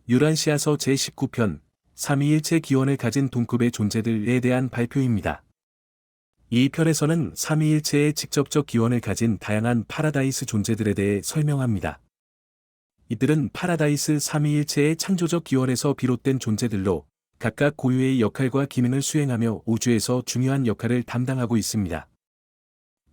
유란시아서 제19편 삼위일체 기원을 가진 동급의 존재들에 대한 발표입니다. 이 편에서는 삼위일체의 직접적 기원을 가진 다양한 파라다이스 존재들에 대해 설명합니다. 이들은 파라다이스 삼위일체의 창조적 기원에서 비롯된 존재들로 각각 고유의 역할과 기능을 수행하며 우주에서 중요한 역할을 담당하고 있습니다.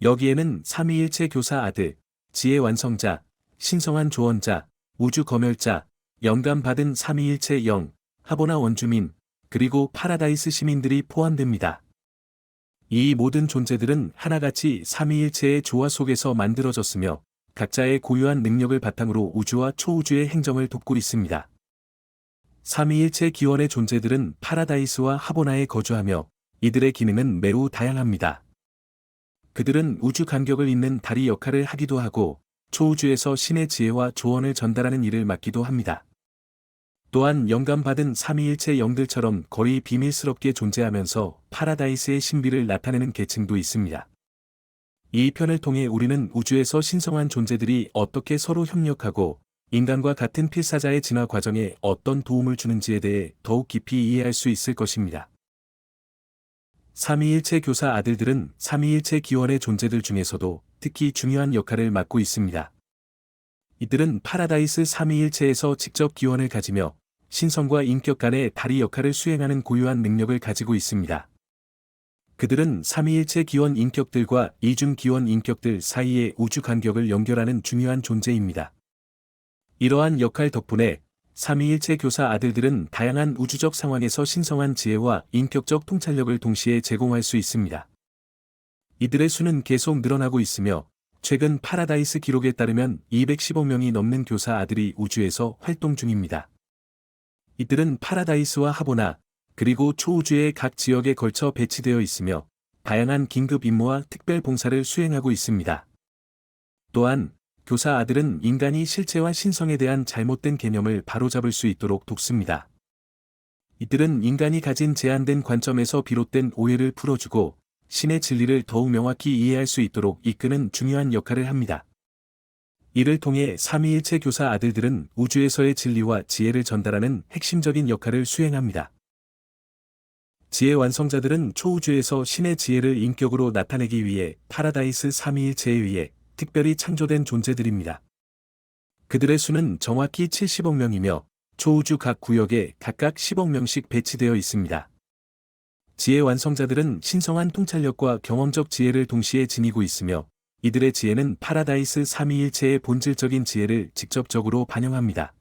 여기에는 삼위일체 교사 아들, 지혜 완성자, 신성한 조언자, 우주 검열자, 영감받은 삼위일체 영, 하보나 원주민, 그리고 파라다이스 시민들이 포함됩니다. 이 모든 존재들은 하나같이 삼위일체의 조화 속에서 만들어졌으며 각자의 고유한 능력을 바탕으로 우주와 초우주의 행정을 돕고 있습니다. 삼위일체 기원의 존재들은 파라다이스와 하보나에 거주하며 이들의 기능은 매우 다양합니다. 그들은 우주 간격을 잇는 다리 역할을 하기도 하고 초우주에서 신의 지혜와 조언을 전달하는 일을 맡기도 합니다. 또한 영감받은 삼위일체 영들처럼 거의 비밀스럽게 존재하면서 파라다이스의 신비를 나타내는 계층도 있습니다. 이 편을 통해 우리는 우주에서 신성한 존재들이 어떻게 서로 협력하고 인간과 같은 필사자의 진화 과정에 어떤 도움을 주는지에 대해 더욱 깊이 이해할 수 있을 것입니다. 삼위일체 교사 아들들은 삼위일체 기원의 존재들 중에서도 특히 중요한 역할을 맡고 있습니다. 이들은 파라다이스 삼위일체에서 직접 기원을 가지며 신성과 인격 간의 다리 역할을 수행하는 고유한 능력을 가지고 있습니다. 그들은 삼위일체 기원 인격들과 이중 기원 인격들 사이의 우주 간격을 연결하는 중요한 존재입니다. 이러한 역할 덕분에 삼위일체 교사 아들들은 다양한 우주적 상황에서 신성한 지혜와 인격적 통찰력을 동시에 제공할 수 있습니다. 이들의 수는 계속 늘어나고 있으며 최근 파라다이스 기록에 따르면 215명이 넘는 교사 아들이 우주에서 활동 중입니다. 이들은 파라다이스와 하보나, 그리고 초우주의 각 지역에 걸쳐 배치되어 있으며 다양한 긴급 임무와 특별 봉사를 수행하고 있습니다. 또한 교사 아들은 인간이 실체와 신성에 대한 잘못된 개념을 바로잡을 수 있도록 돕습니다. 이들은 인간이 가진 제한된 관점에서 비롯된 오해를 풀어주고 신의 진리를 더욱 명확히 이해할 수 있도록 이끄는 중요한 역할을 합니다. 이를 통해 삼위일체 교사 아들들은 우주에서의 진리와 지혜를 전달하는 핵심적인 역할을 수행합니다. 지혜 완성자들은 초우주에서 신의 지혜를 인격으로 나타내기 위해 파라다이스 삼위일체에 의해 특별히 창조된 존재들입니다. 그들의 수는 정확히 70억 명이며 초우주 각 구역에 각각 10억 명씩 배치되어 있습니다. 지혜 완성자들은 신성한 통찰력과 경험적 지혜를 동시에 지니고 있으며 이들의 지혜는 파라다이스 삼위일체의 본질적인 지혜를 직접적으로 반영합니다.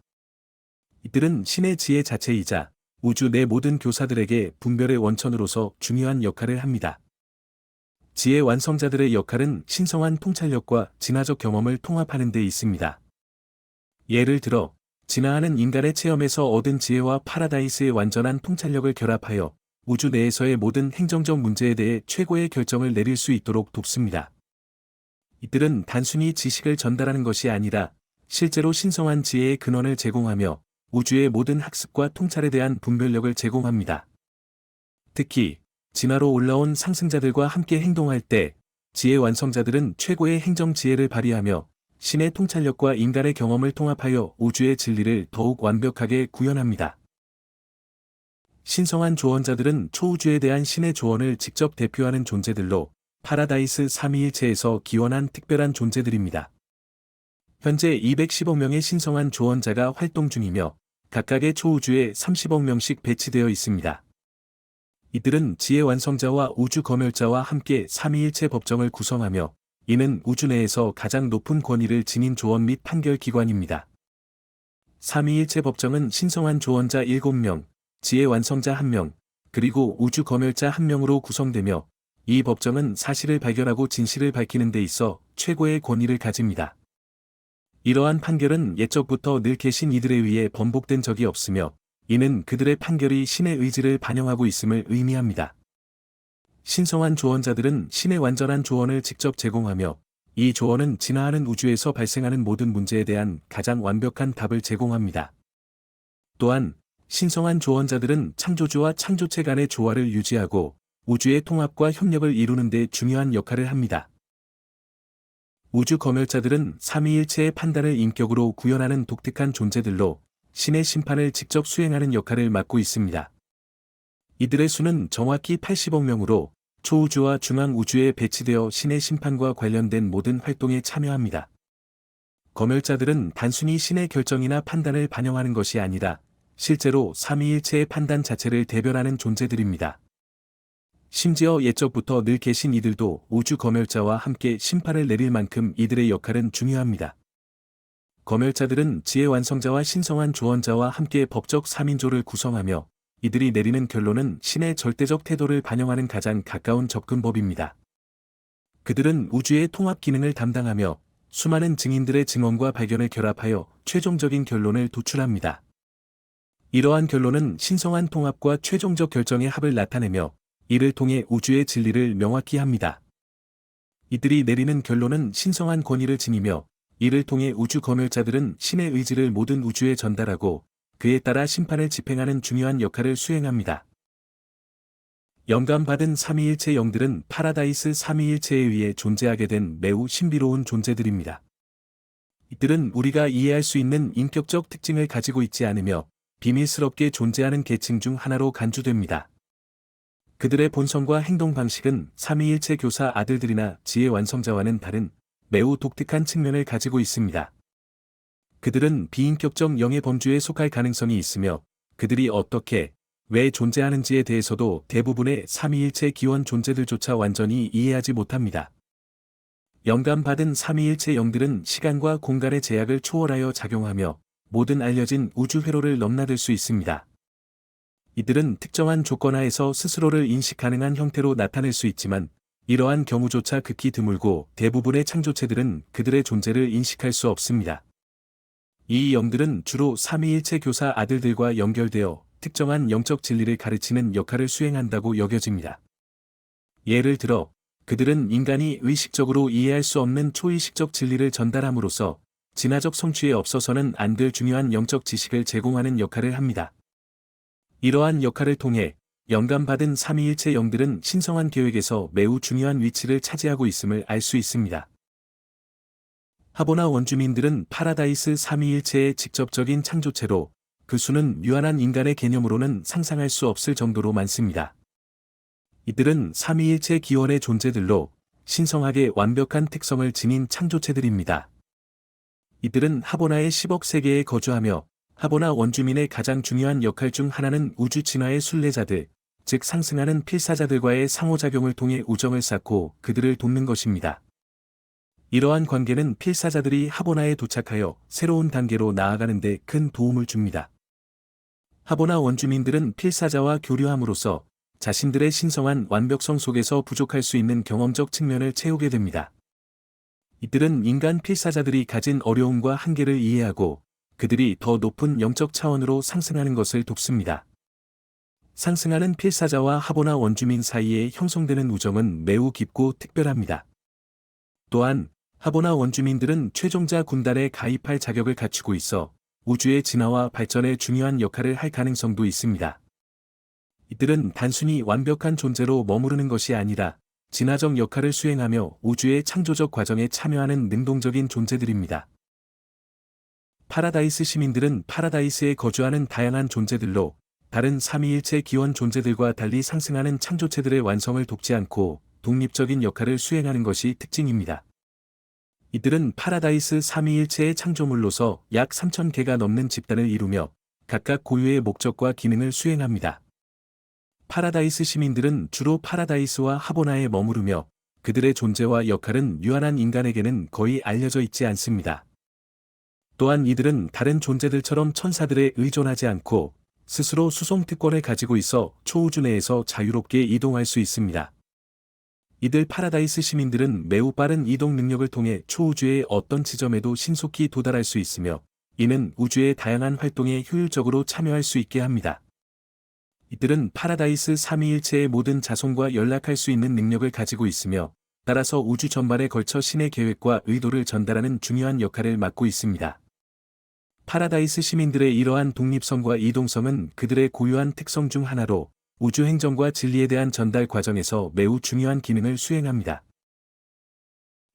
이들은 신의 지혜 자체이자 우주 내 모든 교사들에게 분별의 원천으로서 중요한 역할을 합니다. 지혜 완성자들의 역할은 신성한 통찰력과 진화적 경험을 통합하는 데 있습니다. 예를 들어, 진화하는 인간의 체험에서 얻은 지혜와 파라다이스의 완전한 통찰력을 결합하여 우주 내에서의 모든 행정적 문제에 대해 최고의 결정을 내릴 수 있도록 돕습니다. 이들은 단순히 지식을 전달하는 것이 아니라 실제로 신성한 지혜의 근원을 제공하며 우주의 모든 학습과 통찰에 대한 분별력을 제공합니다. 특히 진화로 올라온 상승자들과 함께 행동할 때 지혜 완성자들은 최고의 행정 지혜를 발휘하며 신의 통찰력과 인간의 경험을 통합하여 우주의 진리를 더욱 완벽하게 구현합니다. 신성한 조언자들은 초우주에 대한 신의 조언을 직접 대표하는 존재들로 파라다이스 삼위일체에서 기원한 특별한 존재들입니다. 현재 215 명의 신성한 조언자가 활동 중이며 각각의 초우주에 30억 명씩 배치되어 있습니다. 이들은 지혜 완성자와 우주 검열자와 함께 삼위일체 법정을 구성하며 이는 우주 내에서 가장 높은 권위를 지닌 조언 및 판결 기관입니다. 삼위일체 법정은 신성한 조언자 7명, 지혜 완성자 1명, 그리고 우주 검열자 1명으로 구성되며 이 법정은 사실을 발견하고 진실을 밝히는 데 있어 최고의 권위를 가집니다. 이러한 판결은 옛적부터 늘 계신 이들에 의해 번복된 적이 없으며 이는 그들의 판결이 신의 의지를 반영하고 있음을 의미합니다. 신성한 조언자들은 신의 완전한 조언을 직접 제공하며 이 조언은 진화하는 우주에서 발생하는 모든 문제에 대한 가장 완벽한 답을 제공합니다. 또한 신성한 조언자들은 창조주와 창조체 간의 조화를 유지하고 우주의 통합과 협력을 이루는 데 중요한 역할을 합니다. 우주 검열자들은 삼위일체의 판단을 인격으로 구현하는 독특한 존재들로 신의 심판을 직접 수행하는 역할을 맡고 있습니다. 이들의 수는 정확히 80억 명으로 초우주와 중앙우주에 배치되어 신의 심판과 관련된 모든 활동에 참여합니다. 검열자들은 단순히 신의 결정이나 판단을 반영하는 것이 아니라 실제로 삼위일체의 판단 자체를 대변하는 존재들입니다. 심지어 옛적부터 늘 계신 이들도 우주 검열자와 함께 심판을 내릴 만큼 이들의 역할은 중요합니다. 검열자들은 지혜 완성자와 신성한 조언자와 함께 법적 3인조를 구성하며 이들이 내리는 결론은 신의 절대적 태도를 반영하는 가장 가까운 접근법입니다. 그들은 우주의 통합 기능을 담당하며 수많은 증인들의 증언과 발견을 결합하여 최종적인 결론을 도출합니다. 이러한 결론은 신성한 통합과 최종적 결정의 합을 나타내며 이를 통해 우주의 진리를 명확히 합니다. 이들이 내리는 결론은 신성한 권위를 지니며 이를 통해 우주 검열자들은 신의 의지를 모든 우주에 전달하고 그에 따라 심판을 집행하는 중요한 역할을 수행합니다. 영감받은 삼위일체 영들은 파라다이스 삼위일체에 의해 존재하게 된 매우 신비로운 존재들입니다. 이들은 우리가 이해할 수 있는 인격적 특징을 가지고 있지 않으며 비밀스럽게 존재하는 계층 중 하나로 간주됩니다. 그들의 본성과 행동 방식은 삼위일체 교사 아들들이나 지혜 완성자와는 다른 매우 독특한 측면을 가지고 있습니다. 그들은 비인격적 영의 범주에 속할 가능성이 있으며 그들이 어떻게, 왜 존재하는지에 대해서도 대부분의 삼위일체 기원 존재들조차 완전히 이해하지 못합니다. 영감받은 삼위일체 영들은 시간과 공간의 제약을 초월하여 작용하며 모든 알려진 우주 회로를 넘나들 수 있습니다. 이들은 특정한 조건 하에서 스스로를 인식 가능한 형태로 나타낼 수 있지만 이러한 경우조차 극히 드물고 대부분의 창조체들은 그들의 존재를 인식할 수 없습니다. 이 영들은 주로 삼위일체 교사 아들들과 연결되어 특정한 영적 진리를 가르치는 역할을 수행한다고 여겨집니다. 예를 들어, 그들은 인간이 의식적으로 이해할 수 없는 초의식적 진리를 전달함으로써 진화적 성취에 없어서는 안 될 중요한 영적 지식을 제공하는 역할을 합니다. 이러한 역할을 통해 영감받은 삼위일체 영들은 신성한 계획에서 매우 중요한 위치를 차지하고 있음을 알 수 있습니다. 하보나 원주민들은 파라다이스 삼위일체의 직접적인 창조체로 그 수는 유한한 인간의 개념으로는 상상할 수 없을 정도로 많습니다. 이들은 삼위일체 기원의 존재들로 신성하게 완벽한 특성을 지닌 창조체들입니다. 이들은 하보나의 10억 세계에 거주하며 하보나 원주민의 가장 중요한 역할 중 하나는 우주 진화의 순례자들, 즉 상승하는 필사자들과의 상호작용을 통해 우정을 쌓고 그들을 돕는 것입니다. 이러한 관계는 필사자들이 하보나에 도착하여 새로운 단계로 나아가는 데 큰 도움을 줍니다. 하보나 원주민들은 필사자와 교류함으로써 자신들의 신성한 완벽성 속에서 부족할 수 있는 경험적 측면을 채우게 됩니다. 이들은 인간 필사자들이 가진 어려움과 한계를 이해하고 그들이 더 높은 영적 차원으로 상승하는 것을 돕습니다. 상승하는 필사자와 하보나 원주민 사이에 형성되는 우정은 매우 깊고 특별합니다. 또한 하보나 원주민들은 최종자 군단에 가입할 자격을 갖추고 있어 우주의 진화와 발전에 중요한 역할을 할 가능성도 있습니다. 이들은 단순히 완벽한 존재로 머무르는 것이 아니라 진화적 역할을 수행하며 우주의 창조적 과정에 참여하는 능동적인 존재들입니다. 파라다이스 시민들은 파라다이스에 거주하는 다양한 존재들로 다른 삼위일체 기원 존재들과 달리 상승하는 창조체들의 완성을 돕지 않고 독립적인 역할을 수행하는 것이 특징입니다. 이들은 파라다이스 삼위일체의 창조물로서 약 3,000개가 넘는 집단을 이루며 각각 고유의 목적과 기능을 수행합니다. 파라다이스 시민들은 주로 파라다이스와 하보나에 머무르며 그들의 존재와 역할은 유한한 인간에게는 거의 알려져 있지 않습니다. 또한 이들은 다른 존재들처럼 천사들에 의존하지 않고 스스로 수송 특권을 가지고 있어 초우주 내에서 자유롭게 이동할 수 있습니다. 이들 파라다이스 시민들은 매우 빠른 이동 능력을 통해 초우주의 어떤 지점에도 신속히 도달할 수 있으며 이는 우주의 다양한 활동에 효율적으로 참여할 수 있게 합니다. 이들은 파라다이스 삼위일체의 모든 자손과 연락할 수 있는 능력을 가지고 있으며 따라서 우주 전반에 걸쳐 신의 계획과 의도를 전달하는 중요한 역할을 맡고 있습니다. 파라다이스 시민들의 이러한 독립성과 이동성은 그들의 고유한 특성 중 하나로 우주 행정과 진리에 대한 전달 과정에서 매우 중요한 기능을 수행합니다.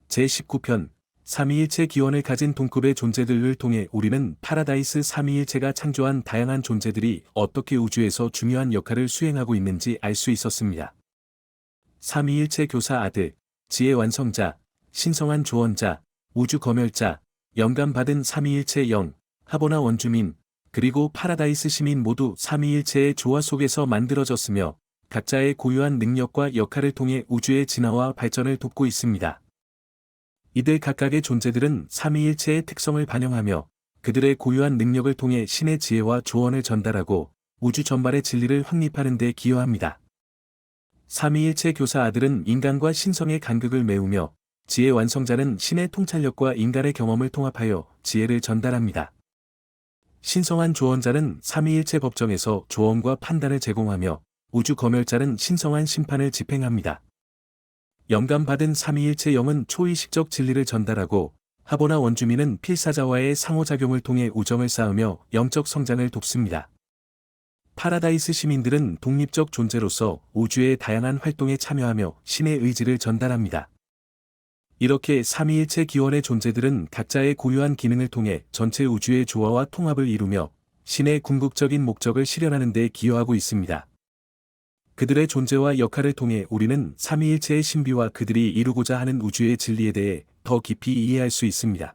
제19편 삼위일체 기원을 가진 동급의 존재들을 통해 우리는 파라다이스 삼위일체가 창조한 다양한 존재들이 어떻게 우주에서 중요한 역할을 수행하고 있는지 알 수 있었습니다. 삼위일체 교사 아들, 지혜 완성자, 신성한 조언자, 우주 검열자, 영감받은 삼위일체 영, 하보나 원주민, 그리고 파라다이스 시민 모두 삼위일체의 조화 속에서 만들어졌으며 각자의 고유한 능력과 역할을 통해 우주의 진화와 발전을 돕고 있습니다. 이들 각각의 존재들은 삼위일체의 특성을 반영하며 그들의 고유한 능력을 통해 신의 지혜와 조언을 전달하고 우주 전반의 진리를 확립하는 데 기여합니다. 삼위일체 교사 아들은 인간과 신성의 간극을 메우며 지혜 완성자는 신의 통찰력과 인간의 경험을 통합하여 지혜를 전달합니다. 신성한 조언자는 삼위일체 법정에서 조언과 판단을 제공하며 우주 검열자는 신성한 심판을 집행합니다. 영감받은 삼위일체 영은 초의식적 진리를 전달하고 하보나 원주민은 필사자와의 상호작용을 통해 우정을 쌓으며 영적 성장을 돕습니다. 파라다이스 시민들은 독립적 존재로서 우주의 다양한 활동에 참여하며 신의 의지를 전달합니다. 이렇게 삼위일체 기원의 존재들은 각자의 고유한 기능을 통해 전체 우주의 조화와 통합을 이루며 신의 궁극적인 목적을 실현하는 데 기여하고 있습니다. 그들의 존재와 역할을 통해 우리는 삼위일체의 신비와 그들이 이루고자 하는 우주의 진리에 대해 더 깊이 이해할 수 있습니다.